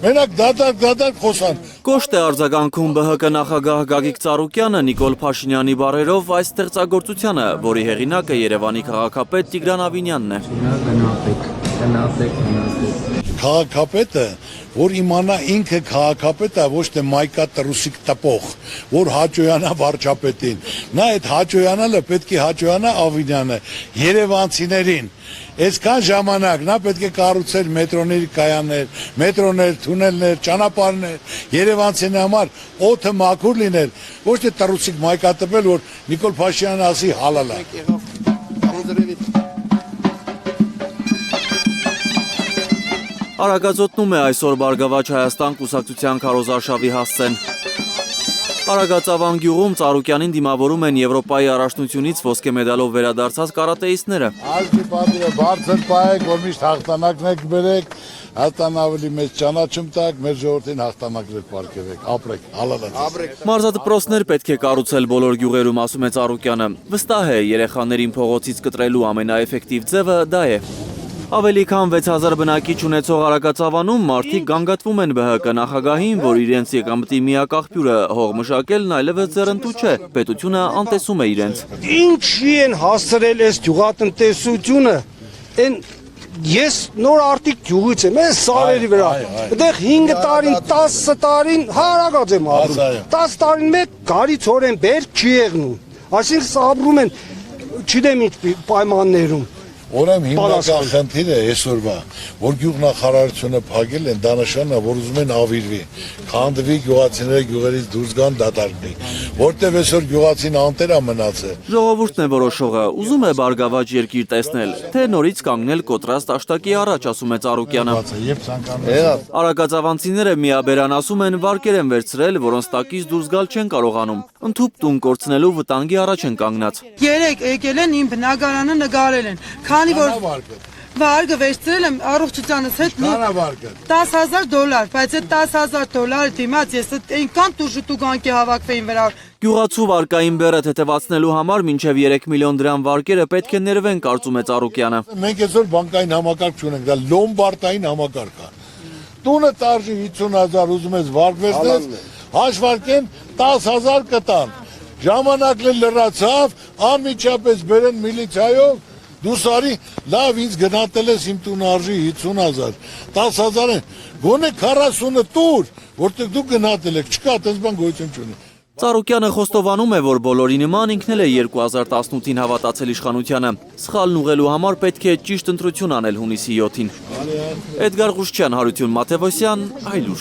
Մենակ դատարկ խոսան։ Կոշտ է արձագանքում ԲՀԿ նախագահ Գագիկ Ծառուկյանը Նիկոլ Փաշինյանի բառերով այս ստեղծագործությանը, որի հեղինակը Երևանի քաղաքապետ Տիգրան Ավինյանն է։ Քաղաքապետը, որ իմանա ինքը քաղաքապետը, ոչ թե մայկա տրուսիկ տպող, որ հաճոյանա վարչապետին։ Նա այդ հաճոյանալը պետք է հաճոյանա Ավինյանը, երևանցիներին։ Այսքան ժամանակ նա պետք է կառուցել մետրոների կայաններ, մետրոներ, թունելներ, ճանապարհներ, երևանցիների համար օդը մաքուր լինել, ոչ թե տրուսիկ մայկա տպել, որ Նիկոլ Փաշինյանը ասի հալալա։ Արագածոտնում է այսօր Բարգավաճ Հայաստան կուսակցության քարոզարշավի հասցեն։ Արագածավան գյուղում Ծառուկյանին դիմավորում են Եվրոպայի առաջնությունից ոսկե մեդալով վերադարձած կարատեիստները։ Ալկի պատիվը բարձր պայեք, որ միշտ հաղթանակն եք բերեք, հաստան ավելի մեծ ճանաչում տակ, մեր ժողովրդին հաղթանակներ պարգևեք, ապրեք, հալալած։ Մարզադպրոցներ պետք է կառուցել բոլոր գյուղերում, ասում է Ծառուկյանը։ Վստահ է, երեխաներին փողոցից կտրելու ամենաէֆեկտիվ ձևը դա է։ Ավելի քան 6000 բնակիչ ունեցող Արագածավանում մարդիկ գանգատվում են ԲՀԿ նախագահին, որ իրենց եկամտի միակ աղբյուրը հող մշակելն այլևս ձեռնտու չէ, պետությունը անտեսում է իրենց։ Ինչի են հասցրել այս գյուղատնտեսությունը, ես նոր արտիկ գյուղից եմ, այս սարերի վրա, այդեղ 5 տարին, 10 տարին հարագած եմ ապրում, 10 տարին մեկ գարիցորեն բերք չի եղնում, այսինքն սաբրում են, չդեմ ինչ պայմաններում։ Ուրեմն հիմնական խնդիրը այսօրվա, որ գյուղնախարարությունը փակել են, դա նշանակում է, որ ուզում են ավիրվի, քանդվի գյուղացիները գյուղերից դուրս գան դատարկ լինի, որտեղ այսօր գյուղացին անտեր է մնացել։ Ժողովուրդն է որոշողը, ուզում է Բարգավաճ երկիր տեսնել, թե նորից կանգնել կոտրած տաշտակի առաջ, ասում է Ծառուկյանը։ Արագածավանցիները միաբերան ասում են, վարկեր են վերցրել, որոնց տակից դուրս գալ չեն կարողանում, ընդհուպ տուն կորցնելու վտանգի առաջ են կանգնած։ Երեք եկել են իմ բնակարանը նկարել են, քանի որ վարկը վերցրել եմ առողջությանս հետ $10,000, բայց այդ $10,000 դիմաց ես այնքան տուժուտուգանքի հավաքվեին վրա։ Գյուղացու վարկային բեռը թեթևացնելու համար մինչև 3 միլիոն դրամ վարկերը պետք է ներվեն, կարծում է Ծառուկյանը։ Մենք այսօր բանկային համակարգ չունենք, դա լոմբարդային համակարգ է։ Տունը տարժի 50,000 ուզում ես վարկ վերցնել, հաշվարկեն 10,000 կտան։ Ժամանակն լրացավ, անմիջապես բերեն միլիցիայով, դու սարի լավ ինձ գնահատել ես իմ տունը արժի 50,000, 10,000 են, գոնե 40-ը տուր, որտեղ դու գնահատել եք, չկա, այդպես բան գոյություն չունի։ Ծառուկյանը խոստովանում է, որ բոլորի նման ինքն էլ է 2018-ին հավատացել իշխանությանը։ Սխալն ուղղելու համար պետք է ճիշտ ընտրություն անել հունիսի 7-ին։ Էդգար Ղուշչյան, Հարություն Մաթևոսյան, Այլուր։